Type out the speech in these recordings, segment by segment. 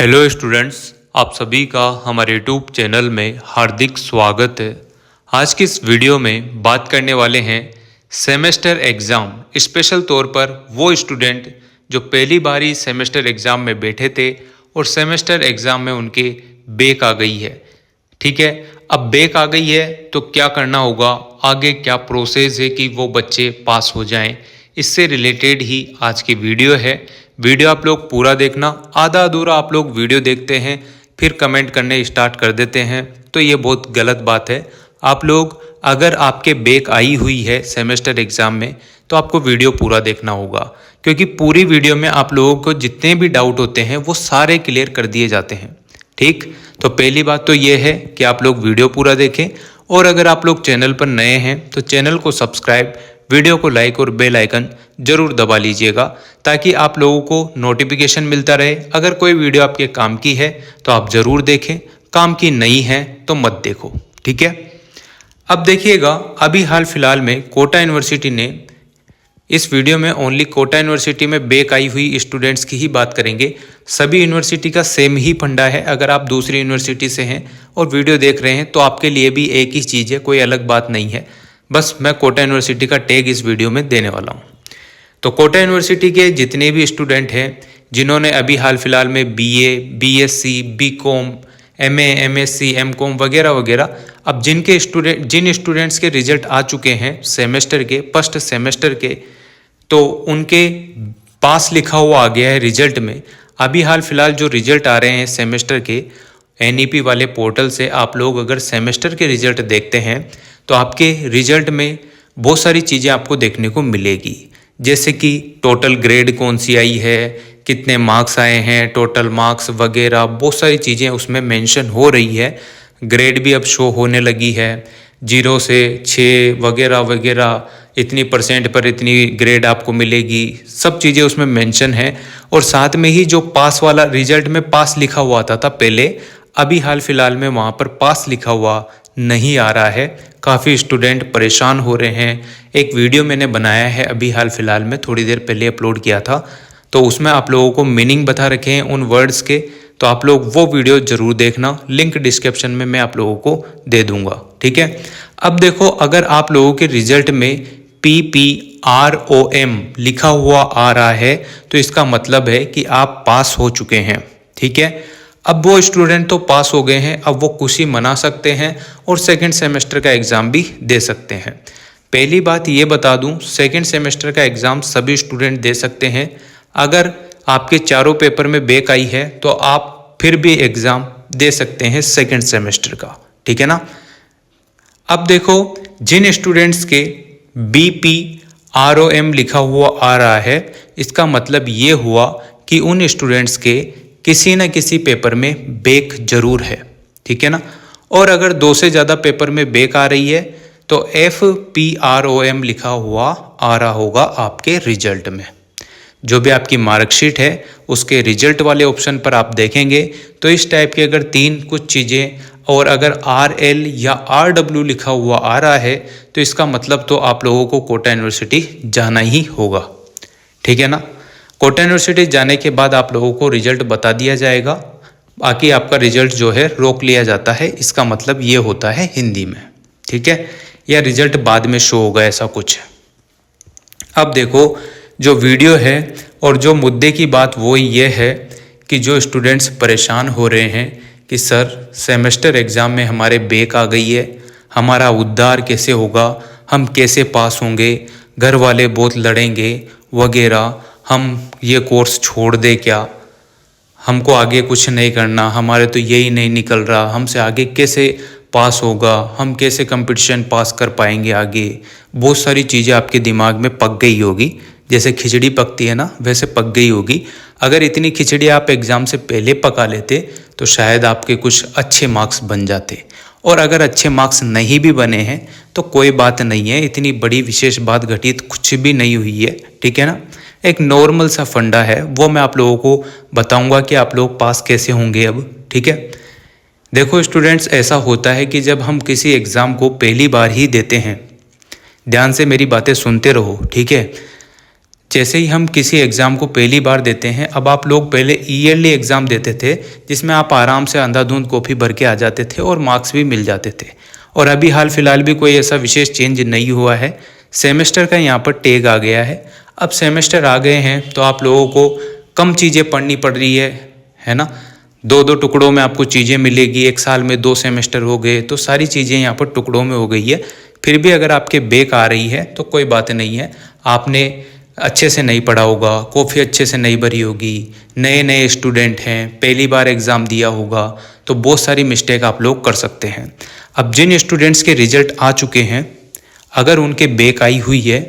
Hello students, आप सभी का हमारे यूट्यूब चैनल में हार्दिक स्वागत है। आज की इस वीडियो में बात करने वाले हैं सेमेस्टर एग्ज़ाम, स्पेशल तौर पर वो स्टूडेंट जो पहली बार ही सेमेस्टर एग्ज़ाम में बैठे थे और सेमेस्टर एग्ज़ाम में उनके बैक आ गई है। ठीक है, अब बैक आ गई है तो क्या करना होगा, आगे क्या प्रोसेस है कि वो बच्चे पास हो जाएं, इससे रिलेटेड ही आज की वीडियो है। वीडियो आप लोग पूरा देखना, आधा अधूरा आप लोग वीडियो देखते हैं फिर कमेंट करने स्टार्ट कर देते हैं तो ये बहुत गलत बात है। आप लोग अगर आपके बैक आई हुई है सेमेस्टर एग्ज़ाम में तो आपको वीडियो पूरा देखना होगा, क्योंकि पूरी वीडियो में आप लोगों को जितने भी डाउट होते हैं वो सारे क्लियर कर दिए जाते हैं। ठीक, तो पहली बात तो ये है कि आप लोग वीडियो पूरा देखें, और अगर आप लोग चैनल पर नए हैं तो चैनल को सब्सक्राइब, वीडियो को लाइक और बेल आइकन जरूर दबा लीजिएगा ताकि आप लोगों को नोटिफिकेशन मिलता रहे। अगर कोई वीडियो आपके काम की है तो आप ज़रूर देखें, काम की नहीं है तो मत देखो। ठीक है, अब देखिएगा, अभी हाल फिलहाल में कोटा यूनिवर्सिटी ने, इस वीडियो में ओनली कोटा यूनिवर्सिटी में बैक आई हुई स्टूडेंट्स की ही बात करेंगे। सभी यूनिवर्सिटी का सेम ही फंडा है। अगर आप दूसरी यूनिवर्सिटी से हैं और वीडियो देख रहे हैं तो आपके लिए भी एक ही चीज़ है, कोई अलग बात नहीं है। बस मैं कोटा यूनिवर्सिटी का टैग इस वीडियो में देने वाला हूँ। तो कोटा यूनिवर्सिटी के जितने भी स्टूडेंट हैं जिन्होंने अभी हाल फिलहाल में BA, BSc, BCom, MA, MSc, MCom वगैरह वगैरह, अब जिन स्टूडेंट्स के रिजल्ट आ चुके हैं सेमेस्टर के, फर्स्ट सेमेस्टर के, तो उनके पास लिखा हुआ आ गया है रिजल्ट में। अभी हाल फिलहाल जो रिजल्ट आ रहे हैं सेमेस्टर के एनईपी वाले पोर्टल से, आप लोग अगर सेमेस्टर के रिजल्ट देखते हैं तो आपके रिजल्ट में बहुत सारी चीज़ें आपको देखने को मिलेगी, जैसे कि टोटल ग्रेड कौन सी आई है, कितने मार्क्स आए हैं, टोटल मार्क्स वगैरह बहुत सारी चीज़ें उसमें मेंशन हो रही है। ग्रेड भी अब शो होने लगी है, 0 से 6 वगैरह वगैरह, इतनी परसेंट पर इतनी ग्रेड आपको मिलेगी, सब चीज़ें उसमें मेंशन है। और साथ में ही जो पास वाला रिजल्ट में पास लिखा हुआ आता था पहले, अभी हाल फिलहाल में वहाँ पर पास लिखा हुआ नहीं आ रहा है। काफ़ी स्टूडेंट परेशान हो रहे हैं। एक वीडियो मैंने बनाया है अभी हाल फिलहाल में, थोड़ी देर पहले अपलोड किया था, तो उसमें आप लोगों को मीनिंग बता रखे हैं उन वर्ड्स के, तो आप लोग वो वीडियो ज़रूर देखना। लिंक डिस्क्रिप्शन में मैं आप लोगों को दे दूंगा। ठीक है, अब देखो, अगर आप लोगों के रिजल्ट में PPROM लिखा हुआ आ रहा है तो इसका मतलब है कि आप पास हो चुके हैं। ठीक है, अब वो स्टूडेंट तो पास हो गए हैं, अब वो खुशी मना सकते हैं और सेकंड सेमेस्टर का एग्ज़ाम भी दे सकते हैं। पहली बात ये बता दूं, सेकंड सेमेस्टर का एग्ज़ाम सभी स्टूडेंट दे सकते हैं। अगर आपके चारों पेपर में बैक आई है तो आप फिर भी एग्ज़ाम दे सकते हैं सेकंड सेमेस्टर का। ठीक है ना। अब देखो, जिन स्टूडेंट्स के BPROM लिखा हुआ आ रहा है, इसका मतलब ये हुआ कि उन स्टूडेंट्स के किसी न किसी पेपर में बैक जरूर है। ठीक है ना। और अगर 2 से ज़्यादा पेपर में बैक आ रही है तो FPROM लिखा हुआ आ रहा होगा आपके रिजल्ट में। जो भी आपकी मार्कशीट है उसके रिजल्ट वाले ऑप्शन पर आप देखेंगे तो इस टाइप की अगर 3 कुछ चीज़ें, और अगर RL या RW लिखा हुआ आ रहा है तो इसका मतलब तो आप लोगों को कोटा यूनिवर्सिटी जाना ही होगा। ठीक है ना। कोटा यूनिवर्सिटी जाने के बाद आप लोगों को रिजल्ट बता दिया जाएगा, बाकी आपका रिजल्ट जो है रोक लिया जाता है। इसका मतलब ये होता है हिंदी में। ठीक है, या रिजल्ट बाद में शो होगा, ऐसा कुछ है। अब देखो, जो वीडियो है और जो मुद्दे की बात वो ये है कि जो स्टूडेंट्स परेशान हो रहे हैं कि सर सेमेस्टर एग्ज़ाम में हमारे बैक आ गई है, हमारा उद्धार कैसे होगा, हम कैसे पास होंगे, घर वाले बहुत लड़ेंगे वगैरह, हम ये कोर्स छोड़ दे क्या, हमको आगे कुछ नहीं करना, हमारे तो यही नहीं निकल रहा, हमसे आगे कैसे पास होगा, हम कैसे कंपटीशन पास कर पाएंगे आगे। बहुत सारी चीज़ें आपके दिमाग में पक गई होगी, जैसे खिचड़ी पकती है ना, वैसे पक गई होगी। अगर इतनी खिचड़ी आप एग्ज़ाम से पहले पका लेते तो शायद आपके कुछ अच्छे मार्क्स बन जाते, और अगर अच्छे मार्क्स नहीं भी बने हैं तो कोई बात नहीं है, इतनी बड़ी विशेष बात घटित कुछ भी नहीं हुई है। ठीक है ना। एक नॉर्मल सा फंडा है, वो मैं आप लोगों को बताऊंगा कि आप लोग पास कैसे होंगे अब। ठीक है, देखो स्टूडेंट्स, ऐसा होता है कि जब हम किसी एग्ज़ाम को पहली बार ही देते हैं, ध्यान से मेरी बातें सुनते रहो। ठीक है, जैसे ही हम किसी एग्ज़ाम को पहली बार देते हैं, अब आप लोग पहले ईयरली एग्ज़ाम देते थे जिसमें आप आराम से अंधाधुंध कॉपी भर के आ जाते थे और मार्क्स भी मिल जाते थे। और अभी हाल फिलहाल भी कोई ऐसा विशेष चेंज नहीं हुआ है। सेमेस्टर का यहाँ पर टैग आ गया है। अब सेमेस्टर आ गए हैं तो आप लोगों को कम चीज़ें पढ़नी पड़ रही है ना। 2-2 टुकड़ों में आपको चीज़ें मिलेगी। एक साल में 2 सेमेस्टर हो गए तो सारी चीज़ें यहाँ पर टुकड़ों में हो गई है। फिर भी अगर आपके बैक आ रही है तो कोई बात नहीं है, आपने अच्छे से नहीं पढ़ा होगा, कॉपी अच्छे से नहीं भरी होगी, नए नए स्टूडेंट हैं, पहली बार एग्ज़ाम दिया होगा, तो बहुत सारी मिस्टेक आप लोग कर सकते हैं। अब जिन स्टूडेंट्स के रिज़ल्ट आ चुके हैं, अगर उनके बैक आई हुई है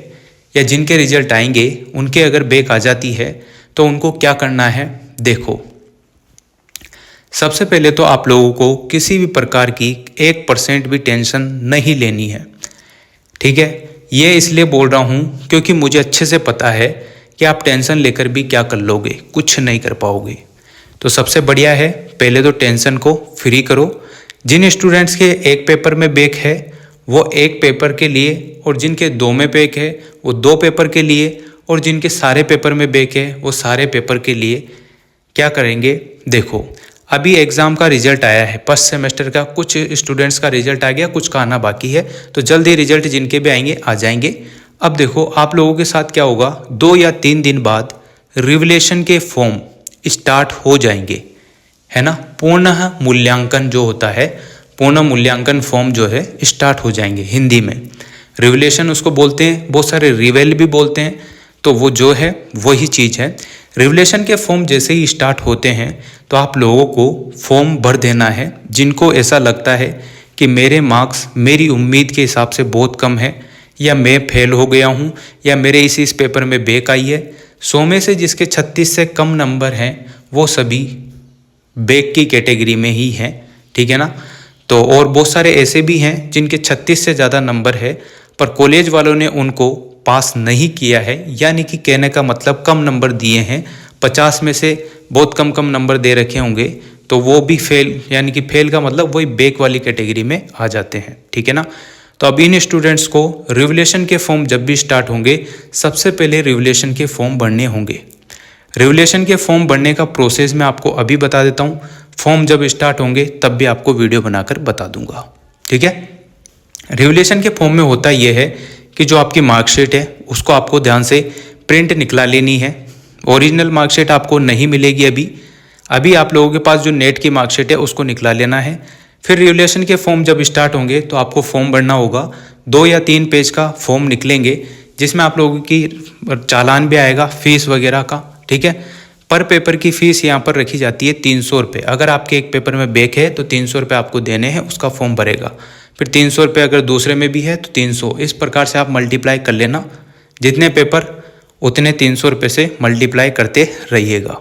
या जिनके रिज़ल्ट आएंगे उनके अगर बैक आ जाती है तो उनको क्या करना है, देखो। सबसे पहले तो आप लोगों को किसी भी प्रकार की 1% भी टेंशन नहीं लेनी है, ठीक है। ये इसलिए बोल रहा हूँ क्योंकि मुझे अच्छे से पता है कि आप टेंशन लेकर भी क्या कर लोगे, कुछ नहीं कर पाओगे। तो सबसे बढ़िया है पहले तो टेंशन को फ्री करो। जिन स्टूडेंट्स के एक पेपर में बैक है वो एक पेपर के लिए, और जिनके 2 में बैक है वो 2 पेपर के लिए, और जिनके सारे पेपर में बैक है वो सारे पेपर के लिए क्या करेंगे, देखो। अभी एग्ज़ाम का रिजल्ट आया है, फर्स्ट सेमेस्टर का। कुछ स्टूडेंट्स का रिजल्ट आ गया, कुछ का आना बाकी है, तो जल्द ही रिजल्ट जिनके भी आएंगे आ जाएंगे। अब देखो आप लोगों के साथ क्या होगा, 2 या 3 दिन बाद रिवलेशन के फॉर्म स्टार्ट हो जाएंगे, है ना। पूर्ण मूल्यांकन जो होता है, पूर्ण मूल्यांकन फॉर्म जो है स्टार्ट हो जाएंगे। हिंदी में रिवलेशन उसको बोलते हैं, बहुत सारे रिवेल भी बोलते हैं, तो वो जो है वही चीज़ है। रिवलेशन के फॉर्म जैसे ही स्टार्ट होते हैं तो आप लोगों को फॉर्म भर देना है। जिनको ऐसा लगता है कि मेरे मार्क्स मेरी उम्मीद के हिसाब से बहुत कम है, या मैं फेल हो गया हूँ, या मेरे इस पेपर में बैक आई है, 100 में से जिसके 36 से कम नंबर हैं वो सभी बैक की कैटेगरी में ही हैं, ठीक है ना। तो और बहुत सारे ऐसे भी हैं जिनके 36 से ज़्यादा नंबर है पर कॉलेज वालों ने उनको पास नहीं किया है, यानी कि कहने का मतलब कम नंबर दिए हैं, 50 में से बहुत कम नंबर दे रखे होंगे, तो वो भी फेल, यानी कि फेल का मतलब वही बैक वाली कैटेगरी में आ जाते हैं, ठीक है ना। तो अब इन स्टूडेंट्स को रिवलेशन के फॉर्म जब भी स्टार्ट होंगे, सबसे पहले रिवलेशन के फॉर्म भरने होंगे। रिवलेशन के फॉर्म भरने का प्रोसेस मैं आपको अभी बता देता हूँ। फॉर्म जब स्टार्ट होंगे तब भी आपको वीडियो बनाकर बता दूंगा, ठीक है। रिवलेशन के फॉर्म में होता यह है कि जो आपकी मार्कशीट है उसको आपको ध्यान से प्रिंट निकला लेनी है। ओरिजिनल मार्कशीट आपको नहीं मिलेगी अभी आप लोगों के पास जो नेट की मार्कशीट है उसको निकला लेना है। फिर रिवलेशन के फॉर्म जब स्टार्ट होंगे तो आपको फॉर्म भरना होगा। 2 या 3 पेज का फॉर्म निकलेंगे जिसमें आप लोगों की चालान भी आएगा, फीस वगैरह का, ठीक है। पर पेपर की फ़ीस यहाँ पर रखी जाती है 300 रुपये। अगर आपके एक पेपर में बैक है तो 300 रुपये आपको देने हैं, उसका फॉर्म भरेगा। फिर 300 रुपये अगर दूसरे में भी है तो 300, इस प्रकार से आप मल्टीप्लाई कर लेना। जितने पेपर उतने 300 रुपये से मल्टीप्लाई करते रहिएगा,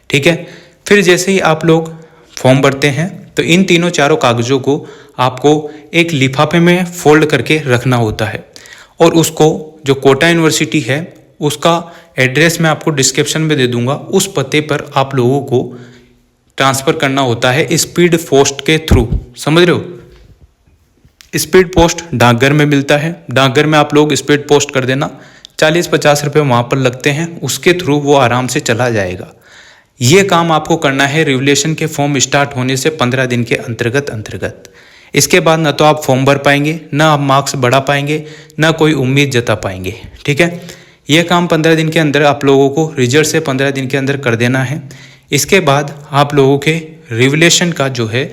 ठीक है। फिर जैसे ही आप लोग फॉर्म भरते हैं तो इन तीनों चारों कागज़ों को आपको एक लिफाफे में फोल्ड करके रखना होता है, और उसको जो कोटा यूनिवर्सिटी है उसका एड्रेस मैं आपको डिस्क्रिप्शन में दे दूंगा, उस पते पर आप लोगों को ट्रांसफ़र करना होता है स्पीड पोस्ट के थ्रू, समझ रहे हो। स्पीड पोस्ट डाकघर में मिलता है, डाकघर में आप लोग स्पीड पोस्ट कर देना, 40-50 रुपये वहाँ पर लगते हैं, उसके थ्रू वो आराम से चला जाएगा। ये काम आपको करना है रिवलेशन के फॉर्म स्टार्ट होने से 15 दिन के अंतर्गत। इसके बाद ना तो आप फॉर्म भर पाएंगे, ना आप मार्क्स बढ़ा पाएंगे, ना कोई उम्मीद जता पाएंगे, ठीक है। यह काम 15 दिन के अंदर आप लोगों को, रिजल्ट से 15 दिन के अंदर कर देना है। इसके बाद आप लोगों के रिवलेशन का जो है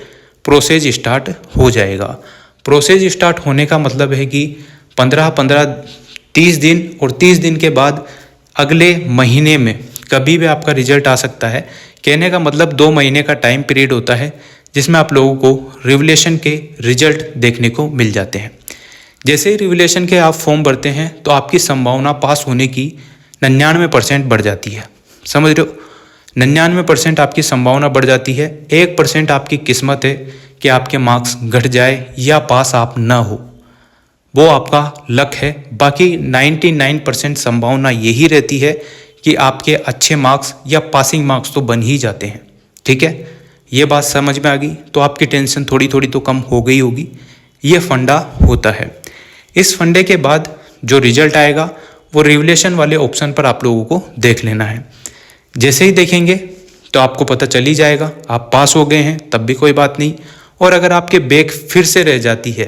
प्रोसेस स्टार्ट हो जाएगा। प्रोसेस स्टार्ट होने का मतलब है कि 15-15, 30 दिन और 30 दिन के बाद अगले महीने में कभी भी आपका रिजल्ट आ सकता है। कहने का मतलब 2 महीने का टाइम पीरियड होता है जिसमें आप लोगों को रिवलेशन के रिजल्ट देखने को मिल जाते हैं। जैसे ही रिवलेशन के आप फॉर्म भरते हैं तो आपकी संभावना पास होने की 99% बढ़ जाती है, समझ रहे हो। 99% आपकी संभावना बढ़ जाती है। 1% आपकी किस्मत है कि आपके मार्क्स घट जाए या पास आप ना हो, वो आपका लक है। बाकी 99% संभावना यही रहती है कि आपके अच्छे मार्क्स या पासिंग मार्क्स तो बन ही जाते हैं, ठीक है। ये बात समझ में आ गई तो आपकी टेंशन थोड़ी थोड़ी तो कम हो गई होगी। ये फंडा होता है। इस फंडे के बाद जो रिजल्ट आएगा वो रिवलेशन वाले ऑप्शन पर आप लोगों को देख लेना है। जैसे ही देखेंगे तो आपको पता चल ही जाएगा, आप पास हो गए हैं तब भी कोई बात नहीं। और अगर आपके बैक फिर से रह जाती है,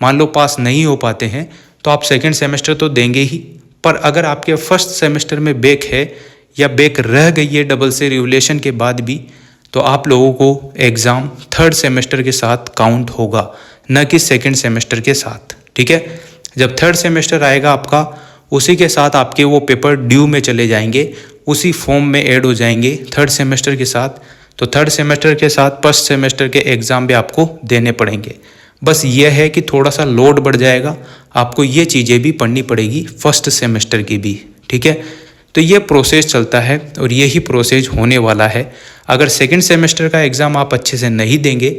मान लो पास नहीं हो पाते हैं, तो आप सेकंड सेमेस्टर तो देंगे ही, पर अगर आपके फर्स्ट सेमेस्टर में बैक है या बैक रह गई है डबल से रिवलेशन के बाद भी, तो आप लोगों को एग्ज़ाम थर्ड सेमेस्टर के साथ काउंट होगा, न कि सेकंड सेमेस्टर के साथ। ठीक है, जब थर्ड सेमेस्टर आएगा आपका, उसी के साथ आपके वो पेपर ड्यू में चले जाएंगे, उसी फॉर्म में ऐड हो जाएंगे थर्ड सेमेस्टर के साथ। तो थर्ड सेमेस्टर के साथ फर्स्ट सेमेस्टर के एग्ज़ाम भी आपको देने पड़ेंगे। बस ये है कि थोड़ा सा लोड बढ़ जाएगा, आपको ये चीज़ें भी पढ़नी पड़ेगी फर्स्ट सेमेस्टर की भी। ठीक है, तो ये प्रोसेस चलता है और यही प्रोसेस होने वाला है। अगर सेकंड सेमेस्टर का एग्ज़ाम आप अच्छे से नहीं देंगे,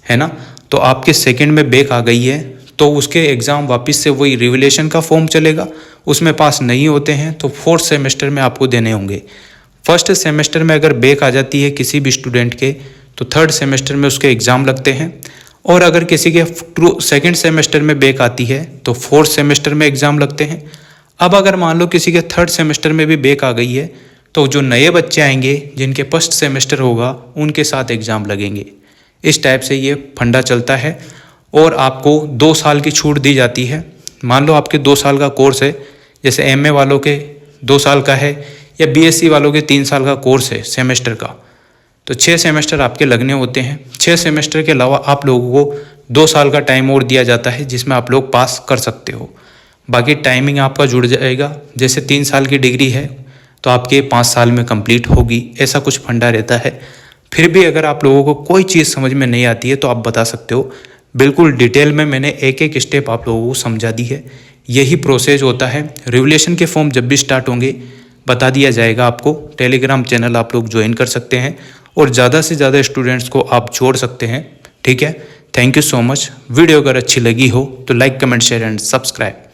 है ना, तो आपके सेकंड में बैक आ गई है, तो उसके एग्ज़ाम वापस से वही रिवलेशन का फॉर्म चलेगा, उसमें पास नहीं होते हैं तो फोर्थ सेमेस्टर में आपको देने होंगे। फर्स्ट सेमेस्टर में अगर बैक आ जाती है किसी भी स्टूडेंट के, तो थर्ड सेमेस्टर में उसके एग्ज़ाम लगते हैं, और अगर किसी के सेकंड सेमेस्टर में बैक आती है तो फोर्थ सेमेस्टर में एग्ज़ाम लगते हैं। अब अगर मान लो किसी के थर्ड सेमेस्टर में भी बैक आ गई है, तो जो नए बच्चे आएंगे जिनके फर्स्ट सेमेस्टर होगा, उनके साथ एग्ज़ाम लगेंगे। इस टाइप से ये फंडा चलता है और आपको 2 साल की छूट दी जाती है। मान लो आपके 2 साल का कोर्स है, जैसे एमए वालों के 2 साल का है या बीएससी वालों के 3 साल का कोर्स है सेमेस्टर का, तो 6 सेमेस्टर आपके लगने होते हैं। 6 सेमेस्टर के अलावा आप लोगों को 2 साल का टाइम और दिया जाता है, जिसमें आप लोग पास कर सकते हो। बाकी टाइमिंग आपका जुड़ जाएगा, जैसे 3 साल की डिग्री है तो आपके 5 साल में कंप्लीट होगी, ऐसा कुछ फंडा रहता है। फिर भी अगर आप लोगों को कोई चीज़ समझ में नहीं आती है तो आप बता सकते हो, बिल्कुल डिटेल में मैंने एक एक स्टेप आप लोगों को समझा दी है। यही प्रोसेस होता है। रिवलेशन के फॉर्म जब भी स्टार्ट होंगे बता दिया जाएगा आपको। टेलीग्राम चैनल आप लोग ज्वाइन कर सकते हैं और ज़्यादा से ज़्यादा स्टूडेंट्स को आप जोड़ सकते हैं। ठीक है, thank you so much. Video अगर अच्छी लगी हो तो like, comment, share and subscribe.